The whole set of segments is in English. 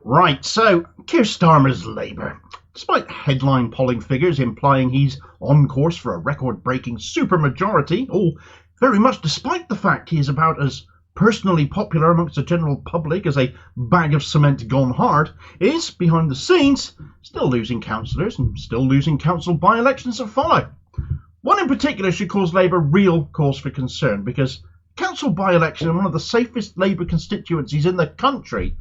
Right, so Keir Starmer's Labour. Despite headline polling figures implying he's on course for a record-breaking supermajority, all very much despite the fact he is about as personally popular amongst the general public as a bag of cement gone hard, is, behind the scenes, still losing councillors and still losing council by-elections that follow. One in particular should cause Labour real cause for concern, because council by-election in one of the safest Labour constituencies in the country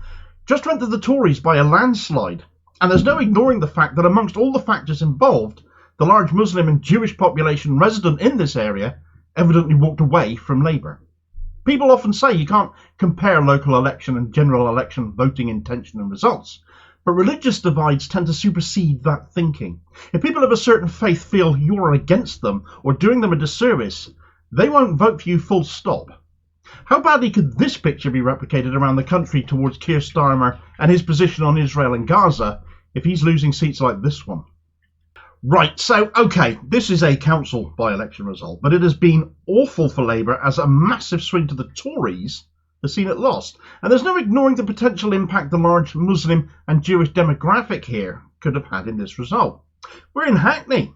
just went to the Tories by a landslide, and there's no ignoring the fact that amongst all the factors involved, the large Muslim and Jewish population resident in this area evidently walked away from Labour. People often say you can't compare local election and general election voting intention and results, but religious divides tend to supersede that thinking. If people of a certain faith feel you're against them or doing them a disservice, they won't vote for you full stop. How badly could this picture be replicated around the country towards Keir Starmer and his position on Israel and Gaza if he's losing seats like this one? Right, so, okay, this is a council by-election result, but it has been awful for Labour as a massive swing to the Tories has seen it lost. And there's no ignoring the potential impact the large Muslim and Jewish demographic here could have had in this result. We're in Hackney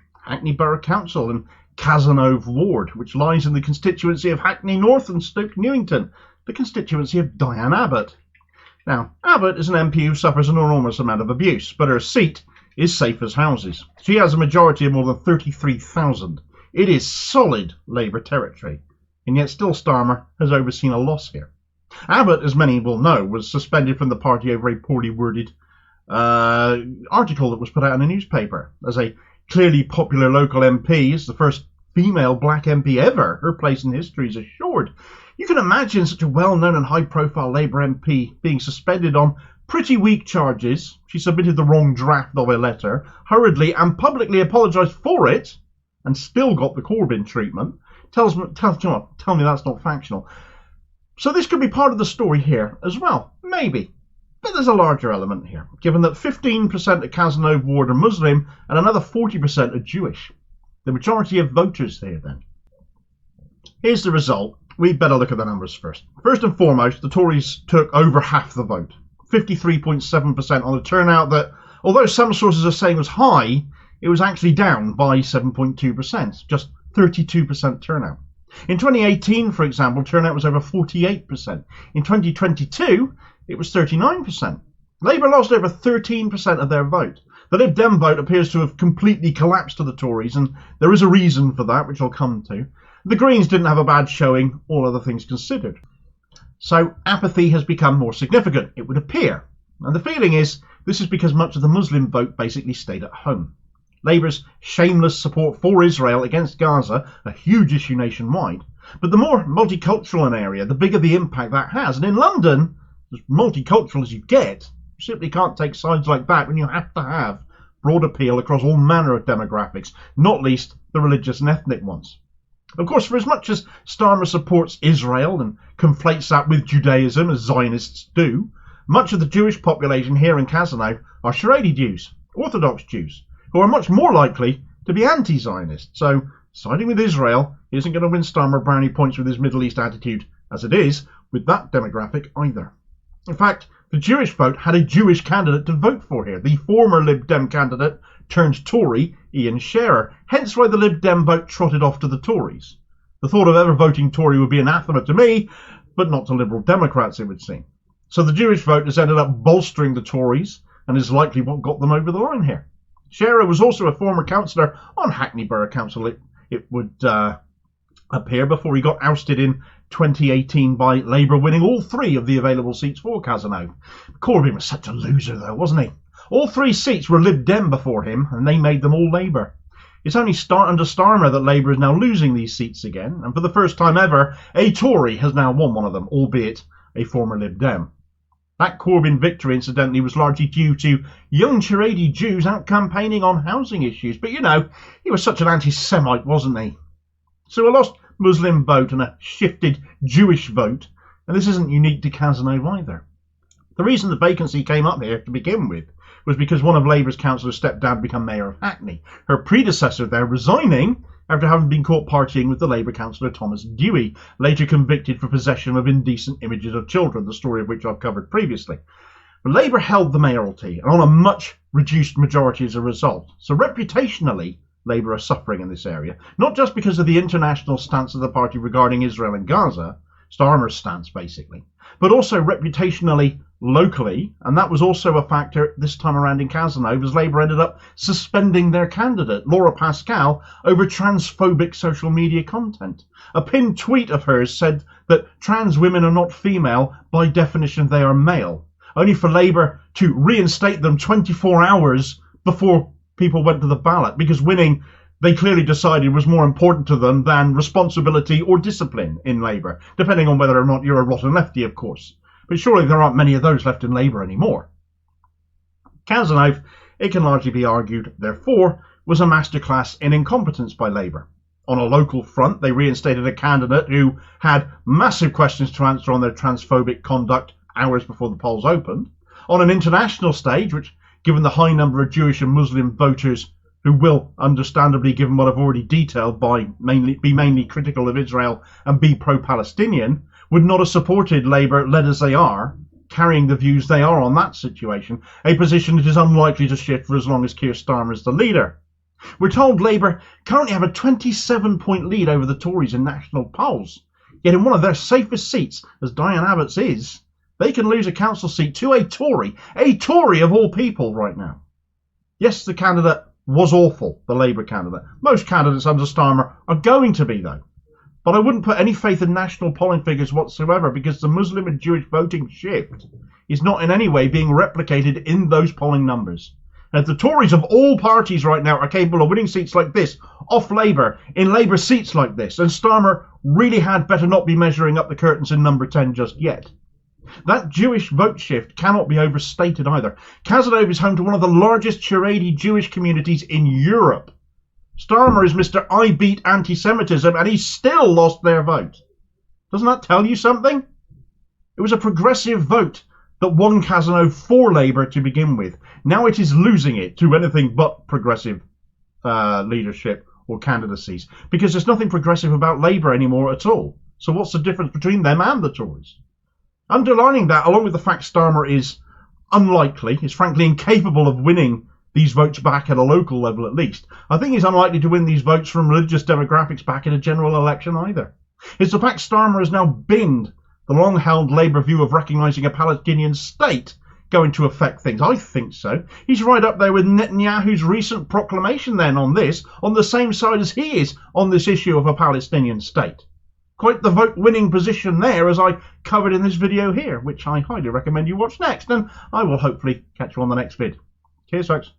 Borough Council, and Cazenove Ward, which lies in the constituency of Hackney North and Stoke Newington, the constituency of Diane Abbott. Now, Abbott is an MP who suffers an enormous amount of abuse, but her seat is safe as houses. She has a majority of more than 33,000. It is solid Labour territory, and yet still Starmer has overseen a loss here. Abbott, as many will know, was suspended from the party over a poorly worded article that was put out in a newspaper. As a clearly popular local MP, is the first female black MP ever, her place in history is assured. You can imagine such a well-known and high-profile Labour MP being suspended on pretty weak charges. She submitted the wrong draft of a letter, hurriedly and publicly apologised for it, and still got the Corbyn treatment. Tell me that's not factional. So this could be part of the story here as well, maybe. But there's a larger element here, given that 15% of Cazenove Ward are Muslim and another 40% are Jewish. The majority of voters here then. Here's the result. We'd better look at the numbers first. First and foremost, the Tories took over half the vote, 53.7% on a turnout that, although some sources are saying was high, it was actually down by 7.2%, just 32% turnout. In 2018, for example, turnout was over 48%. In 2022, it was 39%. Labour lost over 13% of their vote. The Lib Dem vote appears to have completely collapsed to the Tories, and there is a reason for that, which I'll come to. The Greens didn't have a bad showing, all other things considered. So apathy has become more significant, it would appear. And the feeling is this is because much of the Muslim vote basically stayed at home. Labour's shameless support for Israel against Gaza, a huge issue nationwide. But the more multicultural an area, the bigger the impact that has. And in London, as multicultural as you get, you simply can't take sides like that when you have to have broad appeal across all manner of demographics, not least the religious and ethnic ones. Of course, for as much as Starmer supports Israel and conflates that with Judaism, as Zionists do, much of the Jewish population here in Cazenove are Haredi Jews, Orthodox Jews, who are much more likely to be anti-Zionist. So siding with Israel isn't going to win Starmer brownie points with his Middle East attitude, as it is with that demographic either. In fact, the Jewish vote had a Jewish candidate to vote for here, the former Lib Dem candidate turned Tory, Ian Shearer, hence why the Lib Dem vote trotted off to the Tories. The thought of ever voting Tory would be anathema to me, but not to Liberal Democrats, it would seem. So the Jewish vote has ended up bolstering the Tories, and is likely what got them over the line here. Shearer was also a former councillor on Hackney Borough Council, it would appear, before he got ousted in 2018 by Labour winning all three of the available seats for Cazenove. Corbyn was such a loser though, wasn't he? All three seats were Lib Dem before him, and they made them all Labour. It's only under Starmer that Labour is now losing these seats again, and for the first time ever, a Tory has now won one of them, albeit a former Lib Dem. That Corbyn victory, incidentally, was largely due to young Haredi Jews out campaigning on housing issues, but you know, he was such an anti-Semite, wasn't he? So a lost Muslim vote and a shifted Jewish vote, and this isn't unique to Cazenove either. The reason the vacancy came up here to begin with was because one of Labour's councillors stepped down to become mayor of Hackney, her predecessor there resigning after having been caught partying with the Labour councillor Thomas Dewey, later convicted for possession of indecent images of children, the story of which I've covered previously. Labour held the mayoralty and on a much reduced majority as a result. So reputationally, Labour are suffering in this area, not just because of the international stance of the party regarding Israel and Gaza, Starmer's stance basically, but also reputationally locally, and that was also a factor this time around in Cazenove as Labour ended up suspending their candidate, Laura Pascal, over transphobic social media content. A pinned tweet of hers said that trans women are not female, by definition they are male, only for Labour to reinstate them 24 hours before people went to the ballot, because winning, they clearly decided, was more important to them than responsibility or discipline in Labour, depending on whether or not you're a rotten lefty, of course. But surely there aren't many of those left in Labour anymore. Cazenove, it can largely be argued, therefore, was a masterclass in incompetence by Labour. On a local front, they reinstated a candidate who had massive questions to answer on their transphobic conduct hours before the polls opened. On an international stage, which, given the high number of Jewish and Muslim voters who will, understandably, given what I've already detailed, be mainly critical of Israel and be pro-Palestinian, would not have supported Labour, led as they are, carrying the views they are on that situation, a position that is unlikely to shift for as long as Keir Starmer is the leader. We're told Labour currently have a 27-point lead over the Tories in national polls, yet in one of their safest seats, as Diane Abbott's is, they can lose a council seat to a Tory of all people right now. Yes, the candidate was awful, the Labour candidate. Most candidates under Starmer are going to be, though. But I wouldn't put any faith in national polling figures whatsoever, because the Muslim and Jewish voting shift is not in any way being replicated in those polling numbers. And if the Tories of all parties right now are capable of winning seats like this off Labour, in Labour seats like this, then Starmer really had better not be measuring up the curtains in number 10 just yet. That Jewish vote shift cannot be overstated either. Cazenove is home to one of the largest Haredi Jewish communities in Europe. Starmer is Mr. I beat anti-Semitism, and he still lost their vote. Doesn't that tell you something? It was a progressive vote that won Cazenove for Labour to begin with. Now it is losing it to anything but progressive leadership or candidacies, because there's nothing progressive about Labour anymore at all. So what's the difference between them and the Tories? Underlining that, along with the fact Starmer is unlikely, is frankly incapable of winning these votes back at a local level at least, I think he's unlikely to win these votes from religious demographics back in a general election either. It's the fact Starmer has now binned the long-held Labour view of recognising a Palestinian state going to affect things. I think so. He's right up there with Netanyahu's recent proclamation then on this, on the same side as he is on this issue of a Palestinian state. Quite the vote-winning position there, as I covered in this video here, which I highly recommend you watch next, and I will hopefully catch you on the next vid. Cheers, folks.